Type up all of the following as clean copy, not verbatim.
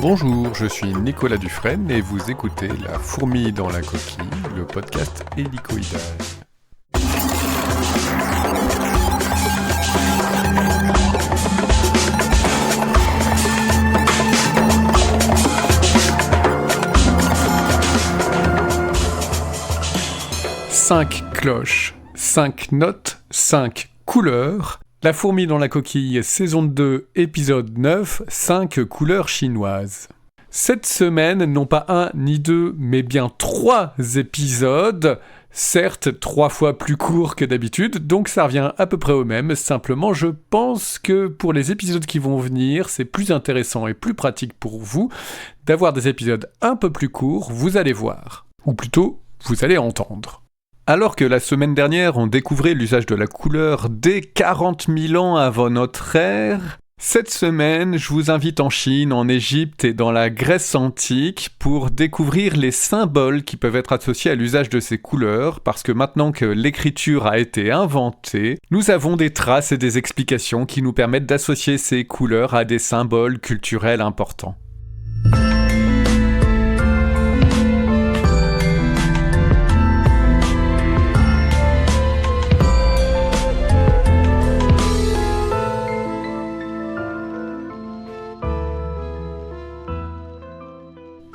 Bonjour, je suis Nicolas Dufresne et vous écoutez La fourmi dans la coquille, le podcast hélicoïdal. Cinq cloches, 5 notes, 5 couleurs. La fourmi dans la coquille, saison 2, épisode 9, 5 couleurs chinoises. Cette semaine, non pas 1 ni 2, mais bien 3 épisodes, certes 3 fois plus courts que d'habitude, donc ça revient à peu près au même, simplement je pense que pour les épisodes qui vont venir, c'est plus intéressant et plus pratique pour vous d'avoir des épisodes un peu plus courts, vous allez voir, ou plutôt, vous allez entendre. Alors que la semaine dernière, on découvrait l'usage de la couleur dès 40 000 ans avant notre ère, cette semaine, je vous invite en Chine, en Égypte et dans la Grèce antique pour découvrir les symboles qui peuvent être associés à l'usage de ces couleurs, parce que maintenant que l'écriture a été inventée, nous avons des traces et des explications qui nous permettent d'associer ces couleurs à des symboles culturels importants.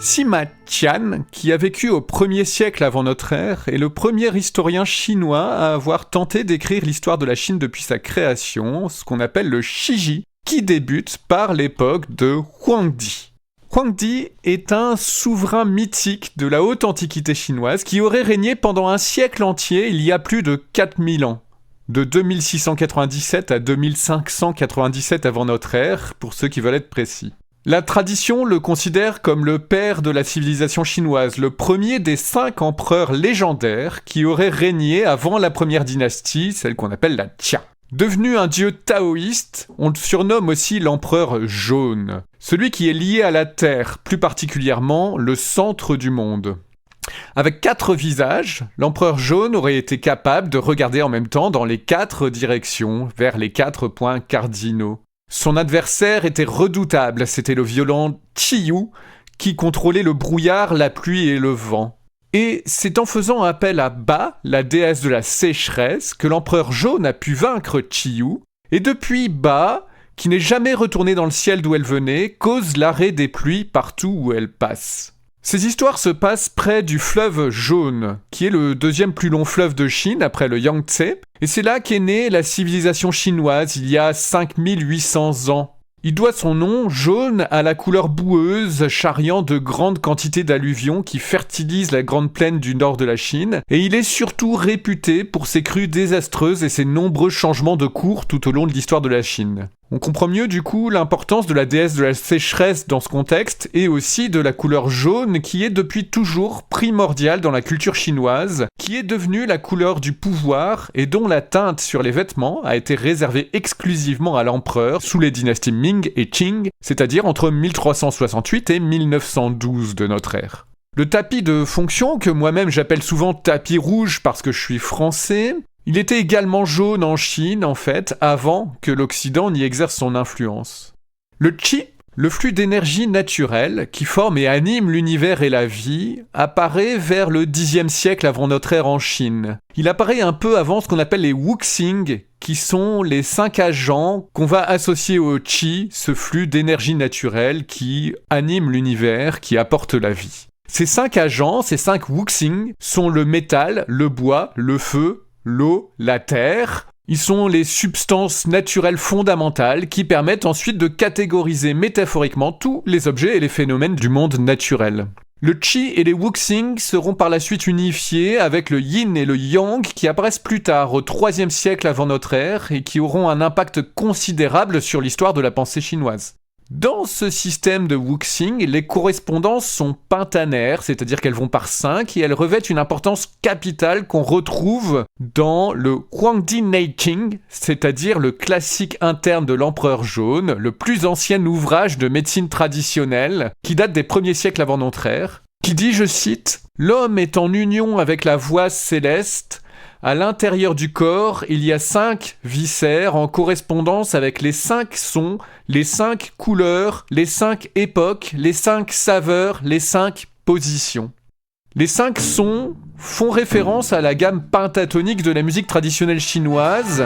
Sima Qian, qui a vécu au 1er siècle avant notre ère, est le premier historien chinois à avoir tenté d'écrire l'histoire de la Chine depuis sa création, ce qu'on appelle le Shiji, qui débute par l'époque de Huangdi. Huangdi est un souverain mythique de la haute antiquité chinoise qui aurait régné pendant un siècle entier il y a plus de 4000 ans. De 2697 à 2597 avant notre ère, pour ceux qui veulent être précis. La tradition le considère comme le père de la civilisation chinoise, le premier des 5 empereurs légendaires qui auraient régné avant la première dynastie, celle qu'on appelle la Xia. Devenu un dieu taoïste, on le surnomme aussi l'empereur jaune, celui qui est lié à la Terre, plus particulièrement le centre du monde. Avec 4 visages, l'empereur jaune aurait été capable de regarder en même temps dans les 4 directions, vers les 4 points cardinaux. Son adversaire était redoutable, c'était le violent Qiyu, qui contrôlait le brouillard, la pluie et le vent. Et c'est en faisant appel à Ba, la déesse de la sécheresse, que l'empereur jaune a pu vaincre Qiyu, et depuis Ba, qui n'est jamais retournée dans le ciel d'où elle venait, cause l'arrêt des pluies partout où elle passe. Ces histoires se passent près du fleuve Jaune, qui est le 2e plus long fleuve de Chine après le Yangtze, et c'est là qu'est née la civilisation chinoise il y a 5800 ans. Il doit son nom, jaune, à la couleur boueuse charriant de grandes quantités d'alluvions qui fertilisent la grande plaine du nord de la Chine, et il est surtout réputé pour ses crues désastreuses et ses nombreux changements de cours tout au long de l'histoire de la Chine. On comprend mieux du coup l'importance de la déesse de la sécheresse dans ce contexte et aussi de la couleur jaune qui est depuis toujours primordiale dans la culture chinoise, qui est devenue la couleur du pouvoir et dont la teinte sur les vêtements a été réservée exclusivement à l'empereur sous les dynasties Ming et Qing, c'est-à-dire entre 1368 et 1912 de notre ère. Le tapis de fonction, que moi-même j'appelle souvent tapis rouge parce que je suis français, il était également jaune en Chine, en fait, avant que l'Occident n'y exerce son influence. Le Qi, le flux d'énergie naturelle qui forme et anime l'univers et la vie, apparaît vers le 10e siècle avant notre ère en Chine. Il apparaît un peu avant ce qu'on appelle les wuxing, qui sont les 5 agents qu'on va associer au Qi, ce flux d'énergie naturelle qui anime l'univers, qui apporte la vie. Ces 5 agents, ces 5 wuxing, sont le métal, le bois, le feu, l'eau, la terre. Ils sont les substances naturelles fondamentales qui permettent ensuite de catégoriser métaphoriquement tous les objets et les phénomènes du monde naturel. Le Qi et les wuxing seront par la suite unifiés avec le yin et le yang qui apparaissent plus tard, au 3e siècle avant notre ère, et qui auront un impact considérable sur l'histoire de la pensée chinoise. Dans ce système de wuxing, les correspondances sont pentanaires, c'est-à-dire qu'elles vont par 5 et elles revêtent une importance capitale qu'on retrouve dans le Huangdi Neiqing, c'est-à-dire le classique interne de l'empereur jaune, le plus ancien ouvrage de médecine traditionnelle qui date des 1er siècles avant notre ère, qui dit, je cite, « L'homme est en union avec la voie céleste, À l'intérieur du corps, il y a 5 viscères en correspondance avec les 5 sons, les 5 couleurs, les 5 époques, les 5 saveurs, les 5 positions. Les 5 sons font référence à la gamme pentatonique de la musique traditionnelle chinoise.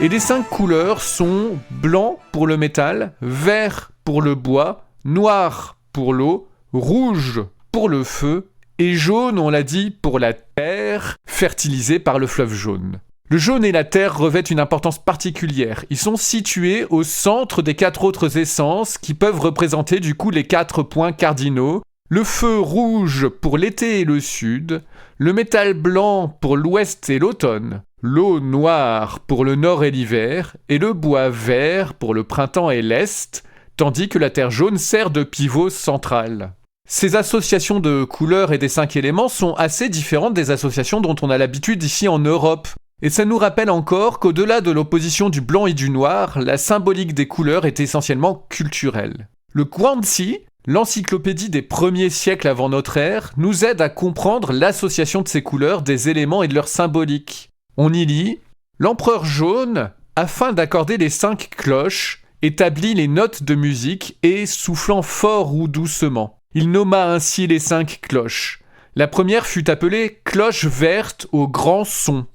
Et les 5 couleurs sont blanc pour le métal, vert pour le bois, noir pour l'eau, rouge pour le feu, et jaune, on l'a dit, pour la terre, fertilisée par le fleuve jaune. Le jaune et la terre revêtent une importance particulière. Ils sont situés au centre des 4 autres essences qui peuvent représenter du coup les 4 points cardinaux. Le feu rouge pour l'été et le sud, le métal blanc pour l'ouest et l'automne, l'eau noire pour le nord et l'hiver, et le bois vert pour le printemps et l'est, tandis que la terre jaune sert de pivot central. Ces associations de couleurs et des 5 éléments sont assez différentes des associations dont on a l'habitude ici en Europe. Et ça nous rappelle encore qu'au-delà de l'opposition du blanc et du noir, la symbolique des couleurs est essentiellement culturelle. Le Guanzi, l'encyclopédie des premiers siècles avant notre ère, nous aide à comprendre l'association de ces couleurs, des éléments et de leur symbolique. On y lit « L'empereur jaune, afin d'accorder les 5 cloches, établit les notes de musique et, soufflant fort ou doucement, il nomma ainsi les 5 cloches. La première fut appelée cloche verte au grand son.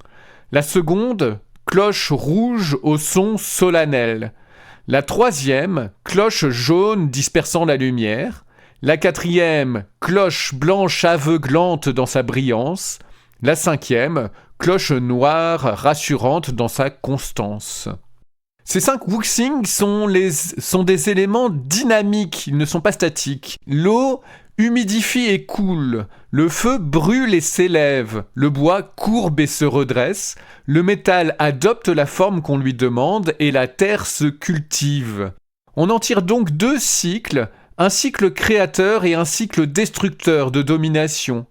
La seconde, cloche rouge au son solennel. La troisième, cloche jaune dispersant la lumière. La quatrième, cloche blanche aveuglante dans sa brillance. La cinquième, cloche noire rassurante dans sa constance. Ces 5 wuxing sont des éléments dynamiques, ils ne sont pas statiques. L'eau humidifie et coule, le feu brûle et s'élève, le bois courbe et se redresse, le métal adopte la forme qu'on lui demande et la terre se cultive. On en tire donc 2 cycles, un cycle créateur et un cycle destructeur de domination.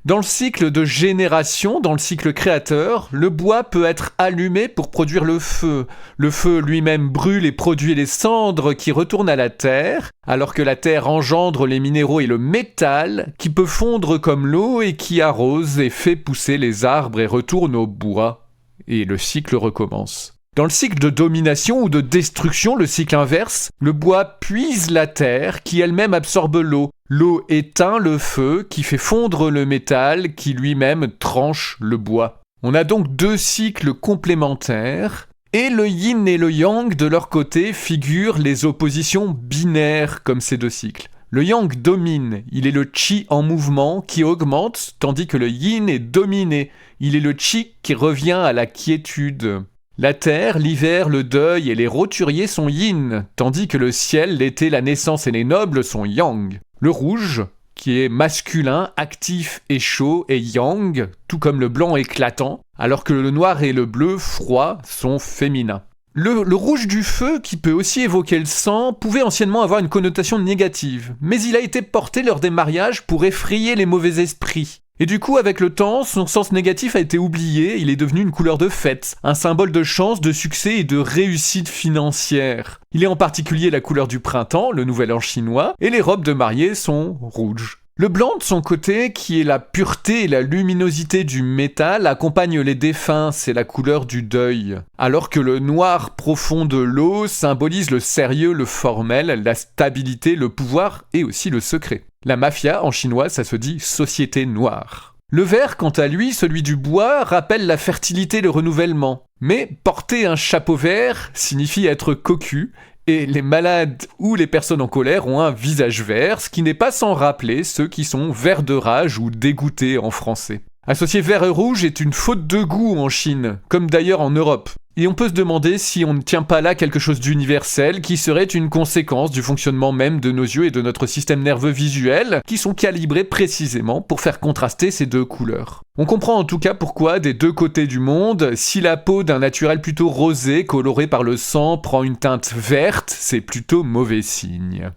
Dans le cycle de génération, dans le cycle créateur, le bois peut être allumé pour produire le feu. Le feu lui-même brûle et produit les cendres qui retournent à la terre, alors que la terre engendre les minéraux et le métal qui peut fondre comme l'eau et qui arrose et fait pousser les arbres et retourne au bois. Et le cycle recommence. Dans le cycle de domination ou de destruction, le cycle inverse, le bois puise la terre qui elle-même absorbe l'eau. L'eau éteint le feu qui fait fondre le métal qui lui-même tranche le bois. On a donc 2 cycles complémentaires et le yin et le yang de leur côté figurent les oppositions binaires comme ces 2 cycles. Le yang domine, il est le chi en mouvement qui augmente tandis que le yin est dominé, il est le chi qui revient à la quiétude. La terre, l'hiver, le deuil et les roturiers sont yin, tandis que le ciel, l'été, la naissance et les nobles sont yang. Le rouge, qui est masculin, actif et chaud, est yang, tout comme le blanc éclatant, alors que le noir et le bleu, froid, sont féminins. Le rouge du feu, qui peut aussi évoquer le sang, pouvait anciennement avoir une connotation négative, mais il a été porté lors des mariages pour effrayer les mauvais esprits. Et du coup, avec le temps, son sens négatif a été oublié, il est devenu une couleur de fête, un symbole de chance, de succès et de réussite financière. Il est en particulier la couleur du printemps, le nouvel an chinois, et les robes de mariée sont rouges. Le blanc, de son côté, qui est la pureté et la luminosité du métal, accompagne les défunts, c'est la couleur du deuil. Alors que le noir profond de l'eau symbolise le sérieux, le formel, la stabilité, le pouvoir et aussi le secret. La mafia, en chinois, ça se dit société noire. Le vert, quant à lui, celui du bois, rappelle la fertilité et le renouvellement. Mais porter un chapeau vert signifie être cocu, et les malades ou les personnes en colère ont un visage vert, ce qui n'est pas sans rappeler ceux qui sont verts de rage ou dégoûtés en français. Associer vert et rouge est une faute de goût en Chine, comme d'ailleurs en Europe. Et on peut se demander si on ne tient pas là quelque chose d'universel qui serait une conséquence du fonctionnement même de nos yeux et de notre système nerveux visuel, qui sont calibrés précisément pour faire contraster ces 2 couleurs. On comprend en tout cas pourquoi, des 2 côtés du monde, si la peau d'un naturel plutôt rosé, coloré par le sang, prend une teinte verte, c'est plutôt mauvais signe.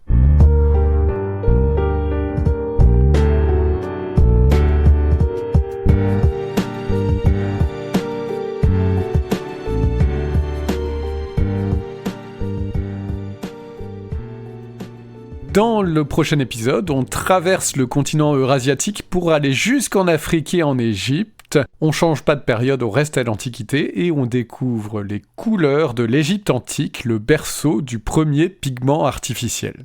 Dans le prochain épisode, on traverse le continent eurasiatique pour aller jusqu'en Afrique et en Égypte. On change pas de période, on reste à l'Antiquité et on découvre les couleurs de l'Égypte antique, le berceau du premier pigment artificiel.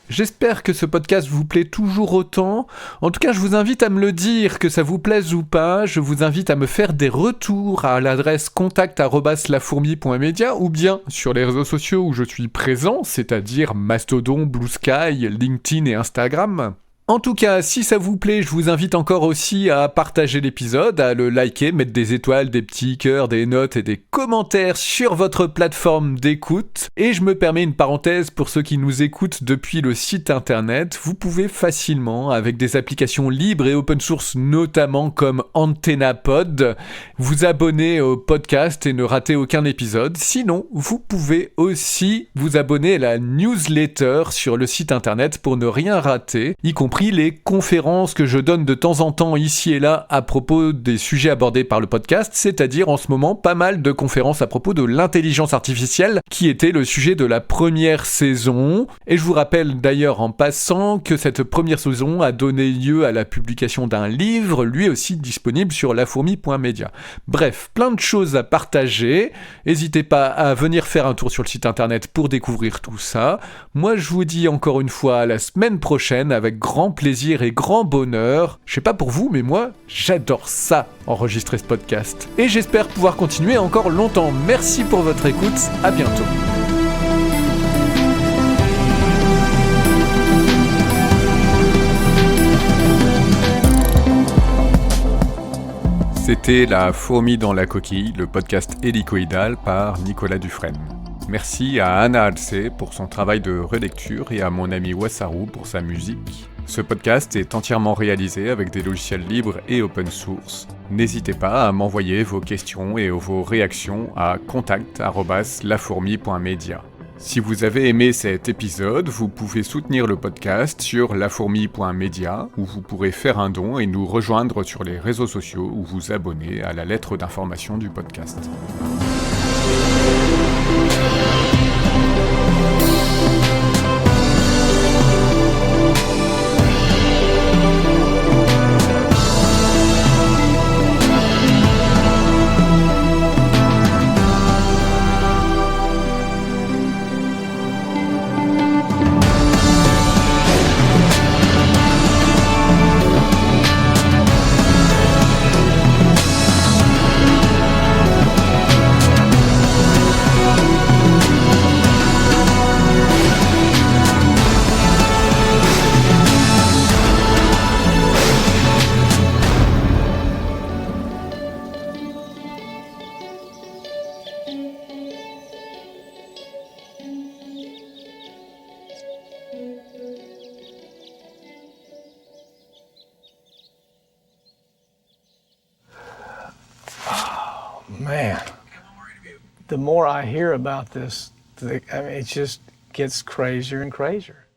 J'espère que ce podcast vous plaît toujours autant. En tout cas, je vous invite à me le dire, que ça vous plaise ou pas. Je vous invite à me faire des retours à l'adresse contact@lafourmi.media ou bien sur les réseaux sociaux où je suis présent, c'est-à-dire Mastodon, Blue Sky, LinkedIn et Instagram. En tout cas, si ça vous plaît, je vous invite encore aussi à partager l'épisode, à le liker, mettre des étoiles, des petits cœurs, des notes et des commentaires sur votre plateforme d'écoute. Et je me permets une parenthèse pour ceux qui nous écoutent depuis le site internet. Vous pouvez facilement, avec des applications libres et open source notamment comme AntennaPod, vous abonner au podcast et ne rater aucun épisode. Sinon, vous pouvez aussi vous abonner à la newsletter sur le site internet pour ne rien rater, y compris les conférences que je donne de temps en temps ici et là à propos des sujets abordés par le podcast, c'est-à-dire en ce moment pas mal de conférences à propos de l'intelligence artificielle qui était le sujet de la première saison. Et je vous rappelle d'ailleurs en passant que cette première saison a donné lieu à la publication d'un livre, lui aussi disponible sur lafourmi.media. Bref, plein de choses à partager. N'hésitez pas à venir faire un tour sur le site internet pour découvrir tout ça. Moi je vous dis encore une fois à la semaine prochaine avec grand plaisir et grand bonheur. Je sais pas pour vous, mais moi, j'adore ça, enregistrer ce podcast. Et j'espère pouvoir continuer encore longtemps. Merci pour votre écoute, à bientôt. C'était La fourmi dans la coquille, le podcast hélicoïdal par Nicolas Dufresne. Merci à Anna Alcé pour son travail de relecture et à mon ami Wassaru pour sa musique. Ce podcast est entièrement réalisé avec des logiciels libres et open source. N'hésitez pas à m'envoyer vos questions et vos réactions à contact@lafourmi.media. Si vous avez aimé cet épisode, vous pouvez soutenir le podcast sur lafourmi.media où vous pourrez faire un don et nous rejoindre sur les réseaux sociaux ou vous abonner à la lettre d'information du podcast. Man, the more I hear about this, it just gets crazier and crazier.